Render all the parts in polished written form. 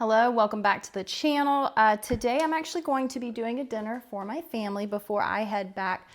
Hello, welcome back to the channel. Today I'm actually going to be doing a dinner for my family before I head back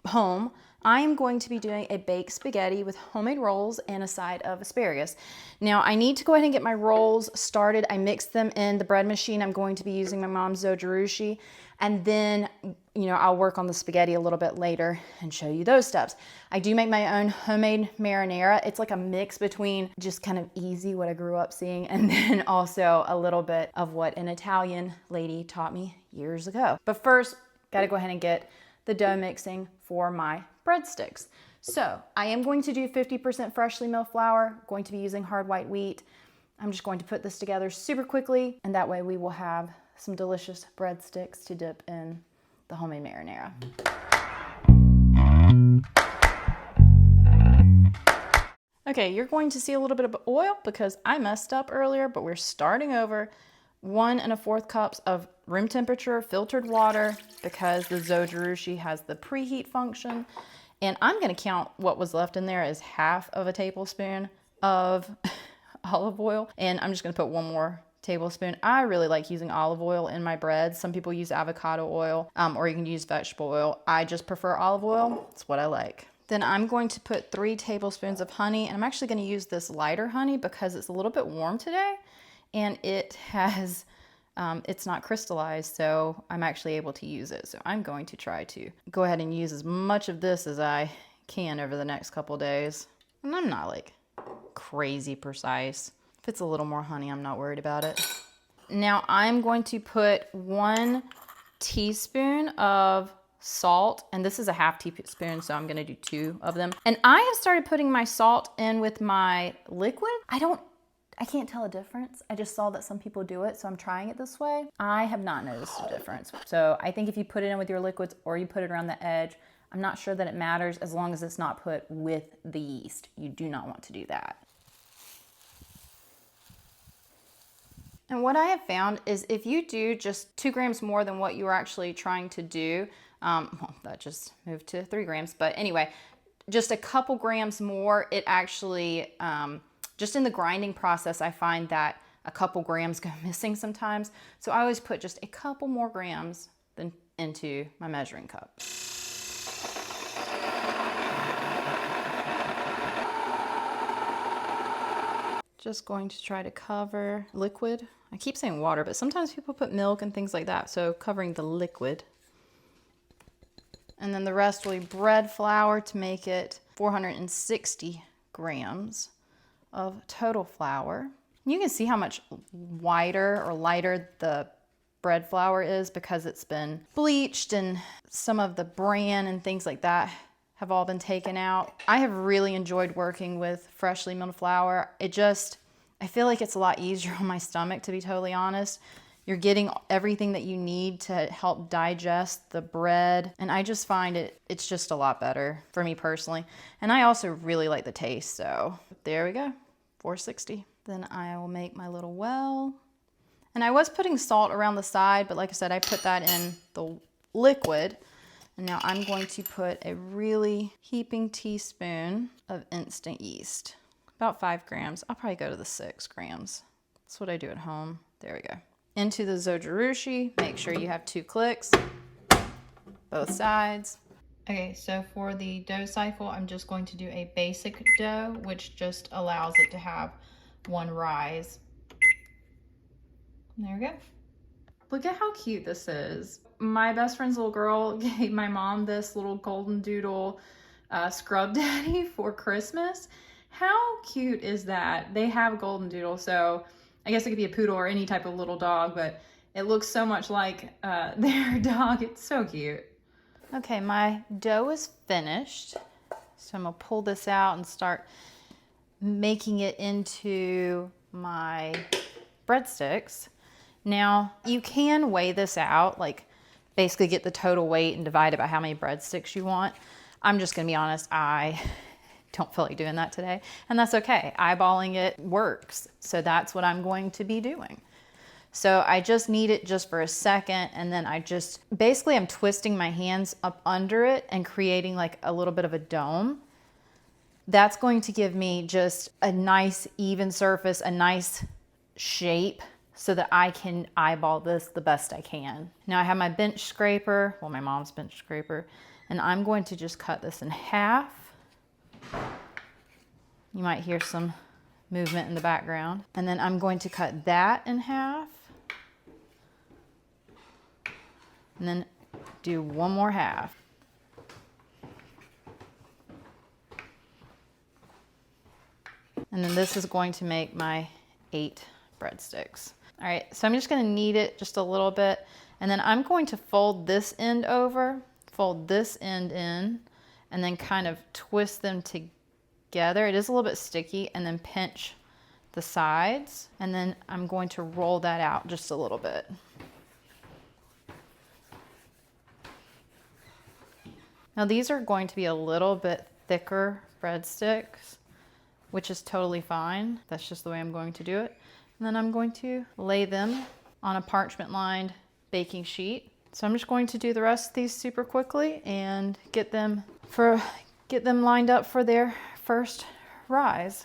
home. I am going to be doing a baked spaghetti with homemade rolls and a side of asparagus. Now I need to go ahead and get my rolls started. I mixed them in the bread machine. I'm going to be using my mom's zojirushi, and then I'll work on the spaghetti a little bit later and show you those steps. I do make my own homemade marinara. It's like a mix between just kind of easy, what I grew up seeing, and then also a little bit of what an Italian lady taught me years ago. But first, gotta go ahead and get the dough mixing for my breadsticks. So I am going to do 50% freshly milled flour, going to be using hard white wheat. I'm just going to put this together super quickly, and that way we will have some delicious breadsticks to dip in the homemade marinara. Okay, you're going to see a little bit of oil because I messed up earlier, but we're starting over. 1 1/4 cups of room temperature filtered water because the zojirushi has the preheat function. And I'm gonna count what was left in there as 1/2 tablespoon of olive oil. And I'm just gonna put 1 more tablespoon. I really like using olive oil in my breads. Some people use avocado oil, or you can use vegetable oil. I just prefer olive oil. It's what I like. Then I'm going to put 3 tablespoons of honey, and I'm actually gonna use this lighter honey because it's a little bit warm today. And it has, it's not crystallized, so I'm actually able to use it. So I'm going to try to go ahead and use as much of this as I can over the next couple days. And I'm not like crazy precise. If it's a little more honey, I'm not worried about it. Now I'm going to put 1 teaspoon of salt, and this is a 1/2 teaspoon, so I'm gonna do 2 of them. And I have started putting my salt in with my liquid. I can't tell a difference. I just saw that some people do it, so I'm trying it this way. I have not noticed a difference. So I think if you put it in with your liquids or you put it around the edge, I'm not sure that it matters as long as it's not put with the yeast. You do not want to do that. And what I have found is if you do just 2 grams more than what you were actually trying to do, well, that just moved to 3 grams, but anyway, just a couple grams more, it actually, just in the grinding process, I find that a couple grams go missing sometimes. So I always put just a couple more grams than into my measuring cup. Just going to try to cover liquid. I keep saying water, but sometimes people put milk and things like that. So covering the liquid. And then the rest will be bread flour to make it 460 grams of total flour. You can see how much whiter or lighter the bread flour is because it's been bleached and some of the bran and things like that have all been taken out. I have really enjoyed working with freshly milled flour. I feel like it's a lot easier on my stomach, to be totally honest. You're getting everything that you need to help digest the bread. And I just find it's just a lot better for me personally. And I also really like the taste. So there we go, 460. Then I will make my little well. And I was putting salt around the side, but like I said, I put that in the liquid. And now I'm going to put a really heaping teaspoon of instant yeast, about 5 grams. I'll probably go to the 6 grams. That's what I do at home. There we go. Into the zojirushi, make sure you have 2 clicks, both sides. Okay, so for the dough cycle, I'm just going to do a basic dough, which just allows it to have 1 rise. There we go. Look at how cute this is. My best friend's little girl gave my mom this little golden doodle scrub daddy for Christmas. How cute is that? They have golden doodle, so I guess it could be a poodle or any type of little dog, but it looks so much like their dog. It's so cute. Okay, my dough is finished. So I'm gonna pull this out and start making it into my breadsticks. Now, you can weigh this out, like basically get the total weight and divide it by how many breadsticks you want. I'm just gonna be honest, I don't feel like doing that today, and that's okay. Eyeballing it works, so that's what I'm going to be doing. So I just knead it just for a second, and then basically I'm twisting my hands up under it and creating like a little bit of a dome. That's going to give me just a nice even surface, a nice shape so that I can eyeball this the best I can. Now I have my bench scraper, well, my mom's bench scraper, and I'm going to just cut this in half. You might hear some movement in the background. And then I'm going to cut that in half. And then do one more half. And then this is going to make my 8 breadsticks. All right, so I'm just gonna knead it just a little bit, and then I'm going to fold this end over, fold this end in, and then kind of twist them together. It is a little bit sticky, and then pinch the sides, and then I'm going to roll that out just a little bit. Now these are going to be a little bit thicker breadsticks, which is totally fine. That's just the way I'm going to do it. And then I'm going to lay them on a parchment lined baking sheet. So I'm just going to do the rest of these super quickly and get them lined up for their first rise.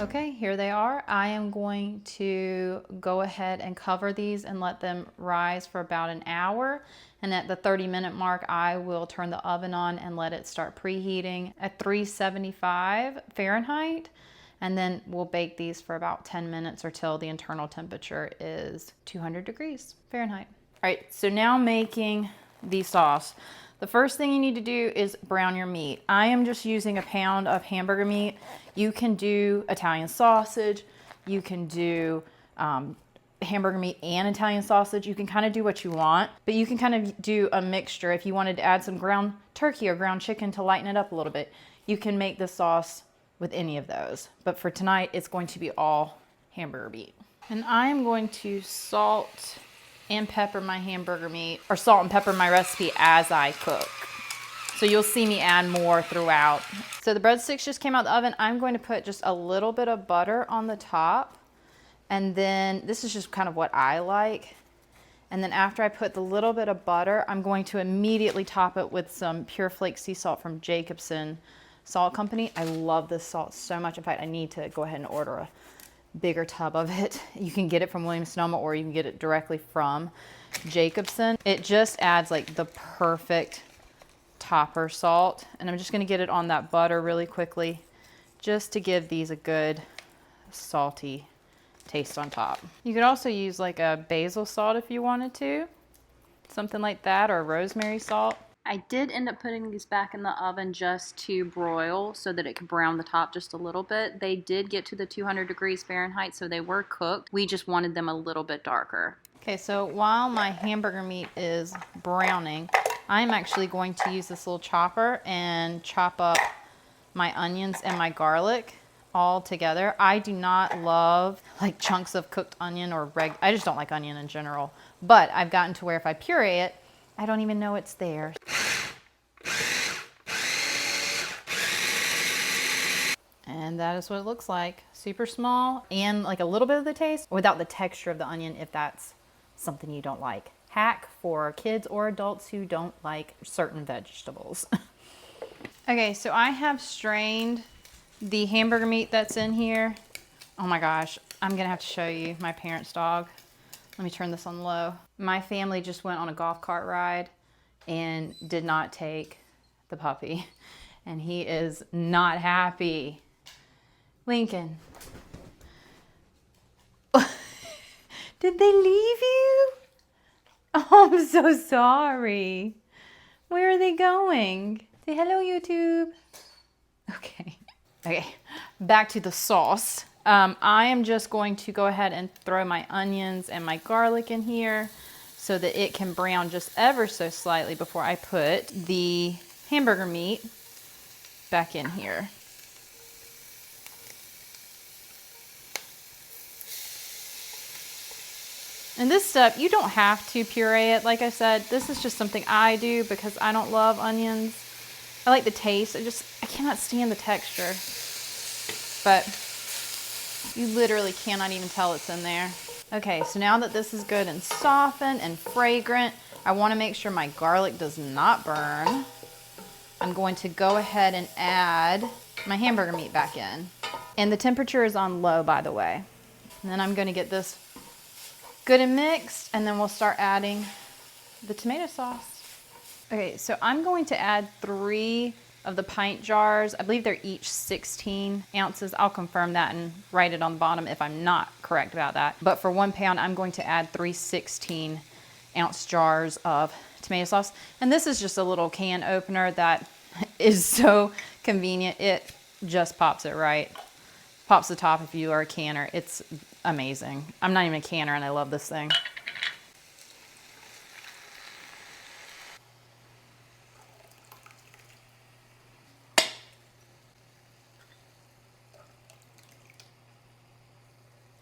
Okay, here they are. I am going to go ahead and cover these and let them rise for about an hour. And at the 30-minute mark, I will turn the oven on and let it start preheating at 375 Fahrenheit. And then we'll bake these for about 10 minutes or till the internal temperature is 200 degrees Fahrenheit. All right, so now making the sauce. The first thing you need to do is brown your meat. I am just using a pound of hamburger meat. You can do Italian sausage. You can do hamburger meat and Italian sausage. You can kind of do what you want, but you can kind of do a mixture. If you wanted to add some ground turkey or ground chicken to lighten it up a little bit, you can make the sauce with any of those. But for tonight, it's going to be all hamburger meat. And I am going to salt and pepper my hamburger meat, or salt and pepper my recipe as I cook. So you'll see me add more throughout. So the breadsticks just came out of the oven. I'm going to put just a little bit of butter on the top. And then this is just kind of what I like. And then after I put the little bit of butter, I'm going to immediately top it with some pure flake sea salt from Jacobsen Salt Company. I love this salt so much. In fact, I need to go ahead and order a bigger tub of it. You can get it from Williams-Sonoma or you can get it directly from Jacobsen. It just adds like the perfect topper salt. And I'm just going to get it on that butter really quickly just to give these a good salty taste on top. You could also use like a basil salt if you wanted to, something like that, or rosemary salt. I did end up putting these back in the oven just to broil so that it could brown the top just a little bit. They did get to the 200 degrees Fahrenheit, so they were cooked. We just wanted them a little bit darker. Okay, so while my hamburger meat is browning, I'm actually going to use this little chopper and chop up my onions and my garlic all together. I do not love like chunks of cooked onion or I just don't like onion in general, but I've gotten to where if I puree it, I don't even know it's there. And that is what it looks like. Super small and like a little bit of the taste without the texture of the onion if that's something you don't like. Hack for kids or adults who don't like certain vegetables. Okay, so I have strained the hamburger meat that's in here. Oh my gosh, I'm gonna have to show you my parents' dog. Let me turn this on low. My family just went on a golf cart ride and did not take the puppy. And he is not happy. Lincoln. Did they leave you? Oh, I'm so sorry. Where are they going? Say hello, YouTube. Okay. Okay, back to the sauce. I am just going to go ahead and throw my onions and my garlic in here so that it can brown just ever so slightly before I put the hamburger meat back in here. And this step, you don't have to puree it. Like I said, this is just something I do because I don't love onions. I like the taste. I cannot stand the texture. But you literally cannot even tell it's in there. Okay, so now that this is good and softened and fragrant, I want to make sure my garlic does not burn. I'm going to go ahead and add my hamburger meat back in. And the temperature is on low, by the way. And then I'm going to get this good and mixed, and then we'll start adding the tomato sauce. Okay, so I'm going to add 3 of the pint jars. I believe they're each 16 ounces. I'll confirm that and write it on the bottom if I'm not correct about that. But for 1 pound, I'm going to add 3 16-ounce jars of tomato sauce. And this is just a little can opener that is so convenient. It just pops it right. Pops the top if you are a canner. It's amazing. I'm not even a canner and I love this thing.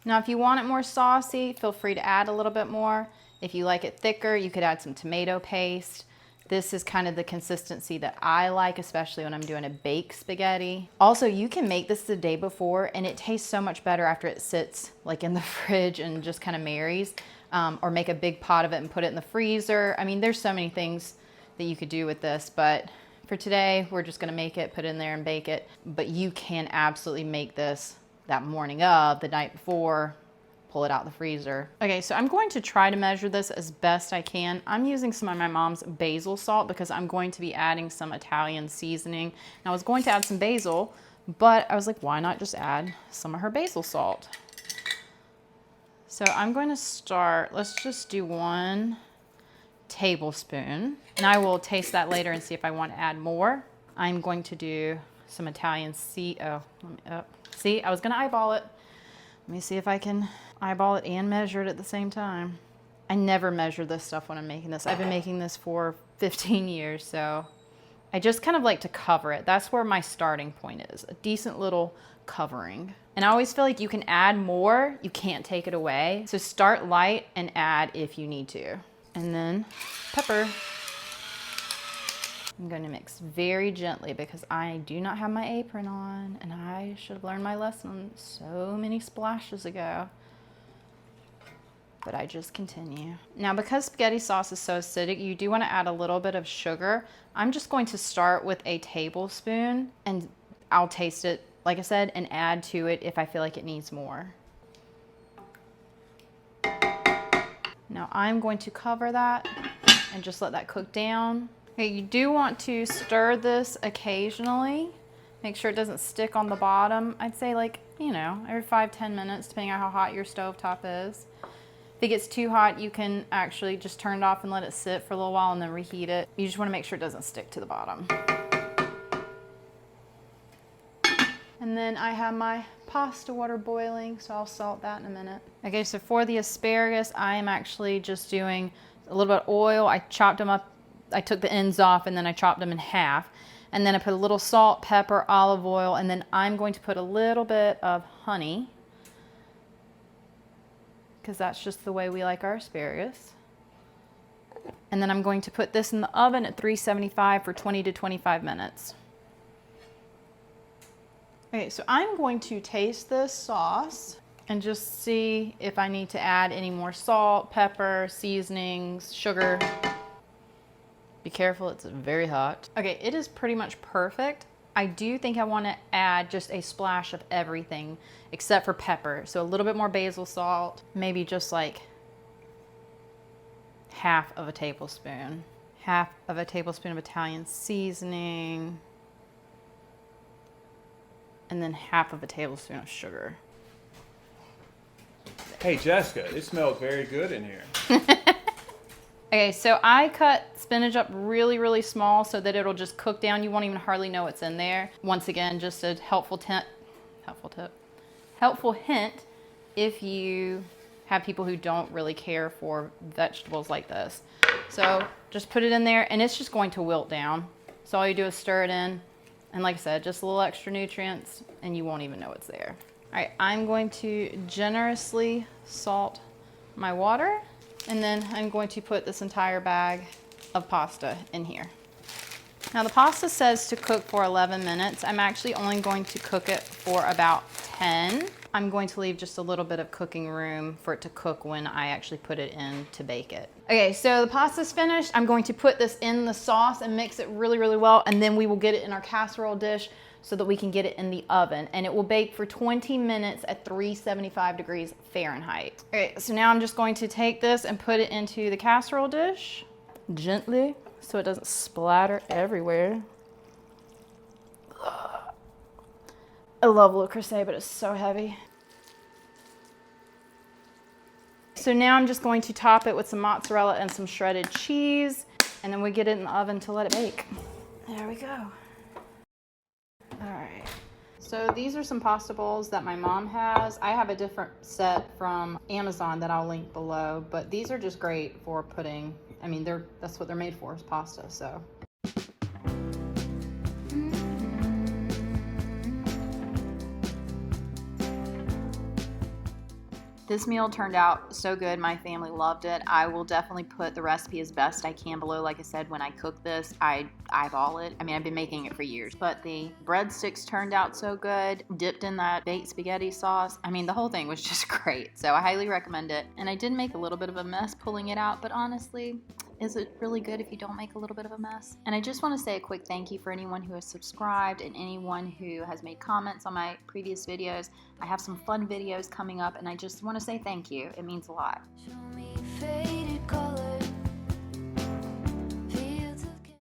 Now, if you want it more saucy, feel free to add a little bit more. If you like it thicker, you could add some tomato paste. This is kind of the consistency that I like, especially when I'm doing a baked spaghetti. Also, you can make this the day before and it tastes so much better after it sits like in the fridge and just kind of marries. Or make a big pot of it and put it in the freezer. I mean, there's so many things that you could do with this, but for today, we're just gonna make it, put it in there and bake it. But you can absolutely make this that morning of, the night before, pull it out the freezer. Okay, so I'm going to try to measure this as best I can. I'm using some of my mom's basil salt because I'm going to be adding some Italian seasoning. And I was going to add some basil, but I was like, why not just add some of her basil salt? So I'm going to start, let's just do 1 tablespoon. And I will taste that later and see if I want to add more. I'm going to do some Italian See, I was gonna eyeball it. Let me see if I can eyeball it and measure it at the same time. I never measure this stuff when I'm making this. I've been making this for 15 years, so I just kind of like to cover it. That's where my starting point is, a decent little covering. And I always feel like you can add more, you can't take it away. So start light and add if you need to. And then pepper. I'm going to mix very gently because I do not have my apron on and I should have learned my lesson so many splashes ago. But I just continue. Now, because spaghetti sauce is so acidic, you do want to add a little bit of sugar. I'm just going to start with a tablespoon and I'll taste it, like I said, and add to it if I feel like it needs more. Now I'm going to cover that and just let that cook down. Okay, you do want to stir this occasionally. Make sure it doesn't stick on the bottom. I'd say like, you know, every 5-10 minutes, depending on how hot your stovetop is. If it gets too hot, you can actually just turn it off and let it sit for a little while and then reheat it. You just want to make sure it doesn't stick to the bottom. And then I have my pasta water boiling, so I'll salt that in a minute. Okay, so for the asparagus, I am actually just doing a little bit of oil. I chopped them up. I took the ends off and then I chopped them in half. And then I put a little salt, pepper, olive oil, and then I'm going to put a little bit of honey because that's just the way we like our asparagus. And then I'm going to put this in the oven at 375 for 20 to 25 minutes. Okay, so I'm going to taste this sauce and just see if I need to add any more salt, pepper, seasonings, sugar. Be careful, it's very hot. Okay, it is pretty much perfect. I do think I want to add just a splash of everything except for pepper. So a little bit more basil salt, maybe just like half of a tablespoon. Half of a tablespoon of Italian seasoning. And then half of a tablespoon of sugar. Hey Jessica, it smells very good in here. Okay, so I cut spinach up really, really small so that it'll just cook down. You won't even hardly know what's in there. Once again, just a helpful hint if you have people who don't really care for vegetables like this. So just put it in there and it's just going to wilt down. So all you do is stir it in. And like I said, just a little extra nutrients and you won't even know it's there. All right, I'm going to generously salt my water. And then I'm going to put this entire bag of pasta in here. Now the pasta says to cook for 11 minutes. I'm actually only going to cook it for about 10. I'm going to leave just a little bit of cooking room for it to cook when I actually put it in to bake it. Okay, so the pasta's finished. I'm going to put this in the sauce and mix it really, really well, and then we will get it in our casserole dish so that we can get it in the oven, and it will bake for 20 minutes at 375 degrees Fahrenheit. Okay, so now I'm just going to take this and put it into the casserole dish gently so it doesn't splatter everywhere. I love Le Creuset, but it's so heavy. So now I'm just going to top it with some mozzarella and some shredded cheese, and then we get it in the oven to let it bake. There we go. All right. So these are some pasta bowls that my mom has. I have a different set from Amazon that I'll link below, but these are just great for putting, I mean, that's what they're made for, is pasta, so. This meal turned out so good. My family loved it. I will definitely put the recipe as best I can below. Like I said, when I cook this, I eyeball it. I mean, I've been making it for years. But the breadsticks turned out so good, dipped in that baked spaghetti sauce. I mean, the whole thing was just great. So I highly recommend it. And I did make a little bit of a mess pulling it out, but honestly, is it really good if you don't make a little bit of a mess? And I just want to say a quick thank you for anyone who has subscribed and anyone who has made comments on my previous videos. I have some fun videos coming up, and I just want to say thank you. It means a lot. Show me faith.